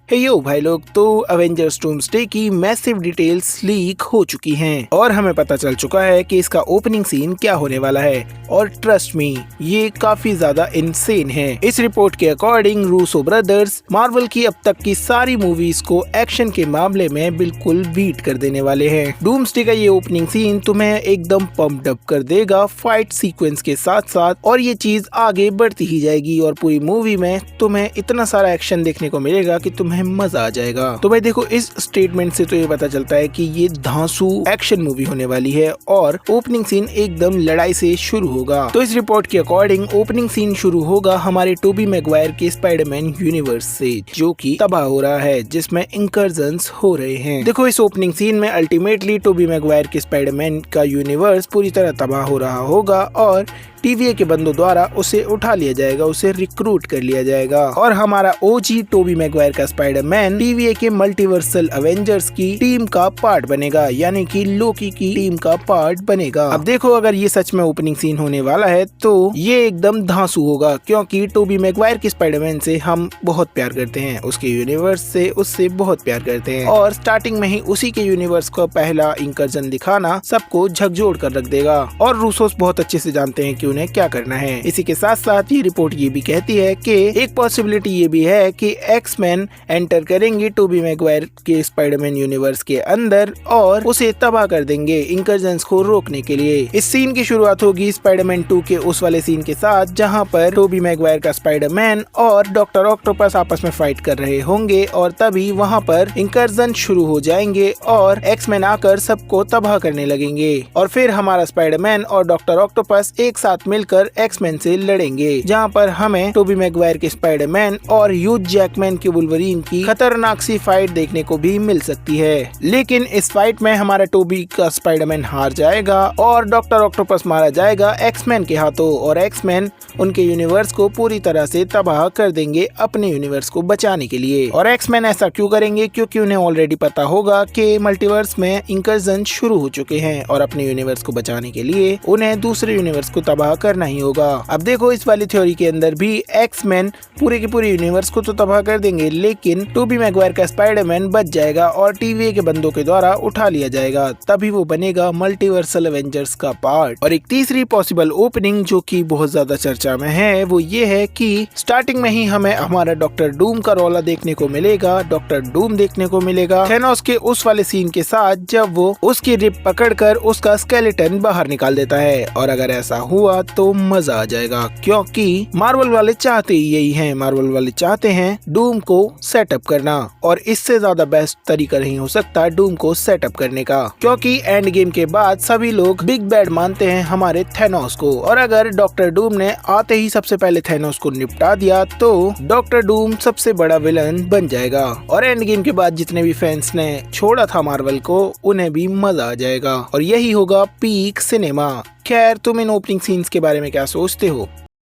हे यो भाई लोग, तो अवेंजर्स डूम्सडे की मैसिव डिटेल्स लीक हो चुकी हैं और हमें पता चल चुका है कि इसका ओपनिंग सीन क्या होने वाला है और ट्रस्ट मी, ये काफी ज्यादा इनसेन है। इस रिपोर्ट के अकॉर्डिंग रूसो ब्रदर्स मार्वल की अब तक की सारी मूवीज को एक्शन के मामले में बिल्कुल बीट कर देने वाले हैं। डूम्सडे का ये ओपनिंग सीन तुम्हें एकदम पंप्ड अप कर देगा फाइट सीक्वेंस के साथ साथ, और ये चीज आगे बढ़ती ही जाएगी और पूरी मूवी में तुम्हें इतना सारा एक्शन देखने को मिलेगा कि तुम्हें मजा आ जाएगा। तो भाई देखो, इस स्टेटमेंट से तो ये पता चलता है कि ये धांसू एक्शन मूवी होने वाली है और ओपनिंग सीन एकदम लड़ाई से शुरू होगा। तो इस रिपोर्ट के अकॉर्डिंग ओपनिंग सीन शुरू होगा हमारे टोबी मैगवायर के स्पाइडरमैन यूनिवर्स से, जो कि तबाह हो रहा है, जिसमें इंकर्जन्स हो रहे हैं। देखो, इस ओपनिंग सीन में अल्टीमेटली टोबी मैगवायर के स्पाइडरमैन का यूनिवर्स पूरी तरह तबाह हो रहा होगा और TVA के बंदों द्वारा उसे उठा लिया जाएगा, उसे रिक्रूट कर लिया जाएगा और हमारा OG टोबी मैगवायर का स्पाइडरमैन TVA के मल्टीवर्सल अवेंजर्स की टीम का पार्ट बनेगा, यानी कि लोकी की टीम का पार्ट बनेगा। अब देखो, अगर ये सच में ओपनिंग सीन होने वाला है तो ये एकदम धांसू होगा, क्योंकि टोबी मैगवायर के स्पाइडरमैन से हम बहुत प्यार करते हैं, उसके यूनिवर्स से उससे बहुत प्यार करते हैं और स्टार्टिंग में ही उसी के यूनिवर्स का पहला इंकर्जन दिखाना सबको झकझोर कर रख देगा और रूसोस बहुत अच्छे से जानते हैं कि उन्हें क्या करना है। इसी के साथ साथ ये रिपोर्ट ये भी कहती है कि एक पॉसिबिलिटी ये भी है कि एक्स-मैन एंटर करेंगे टोबी मैगवायर के स्पाइडरमैन यूनिवर्स के अंदर और उसे तबाह कर देंगे इंकर्जन्स को रोकने के लिए। इस सीन की शुरुआत होगी स्पाइडरमैन 2 के उस वाले सीन के साथ, जहां पर टोबी मैगवायर का स्पाइडरमैन और डॉक्टर ऑक्टोपस आपस में फाइट कर रहे होंगे और तभी वहां पर इंकर्जन शुरू हो जाएंगे और एक्स-मैन आकर सबको तबाह करने लगेंगे और फिर हमारा स्पाइडरमैन और डॉक्टर ऑक्टोपस एक साथ मिलकर एक्स-मैन से लड़ेंगे, जहां पर हमें टोबी मैगवायर के स्पाइडरमैन और ह्यूज जैकमैन के वुल्वरीन की खतरनाक सी फाइट देखने को भी मिल सकती है। लेकिन इस फाइट में हमारा टोबी का स्पाइडरमैन हार जाएगा और डॉक्टर ऑक्टोपस मारा जाएगा एक्स-मैन के हाथों और एक्स-मैन उनके यूनिवर्स को पूरी तरह से तबाह कर देंगे अपने यूनिवर्स को बचाने के लिए। और एक्स-मैन ऐसा क्यों करेंगे? क्योंकि उन्हें ऑलरेडी पता होगा कि मल्टीवर्स में इंकर्जन शुरू हो चुके हैं और अपने यूनिवर्स को बचाने के लिए उन्हें दूसरे यूनिवर्स को तबाह करना ही होगा। अब देखो, इस वाली थ्योरी के अंदर भी एक्स-मैन पूरे के पूरे यूनिवर्स को तो तबाह कर देंगे, लेकिन टोबी मैगवायर का स्पाइडरमैन बच जाएगा और TVA के बंदों के द्वारा उठा लिया जाएगा, तभी वो बनेगा मल्टीवर्सल अवेंजर्स का पार्ट। और एक तीसरी पॉसिबल ओपनिंग जो कि बहुत ज्यादा चर्चा में है, वो ये है कि स्टार्टिंग में ही हमें हमारा डॉक्टर डूम का रोला देखने को मिलेगा, डॉक्टर डूम देखने को मिलेगा थैनोस के उस वाले सीन के साथ, जब वो उसकी रिप पकड़कर उसका स्केलेटन बाहर निकाल देता है। और अगर ऐसा हुआ तो मजा आ जाएगा, क्योंकि मार्वल वाले चाहते ही यही हैं। मार्वल वाले चाहते हैं डूम को सेटअप करना और इससे ज्यादा बेस्ट तरीका नहीं हो सकता डूम को सेटअप करने का, क्योंकि एंड गेम के बाद सभी लोग बिग बैड मानते हैं हमारे थैनोस को। और अगर डॉक्टर डूम ने आते ही सबसे पहले थैनोस को निपटा दिया तो डॉक्टर डूम सबसे बड़ा विलन बन जाएगा और एंड गेम के बाद जितने भी फैंस ने छोड़ा था मार्वल को, उन्हें भी मजा आ जाएगा और यही होगा पीक सिनेमा। खैर, तुम इन ओपनिंग सीन्स के बारे में क्या सोचते हो?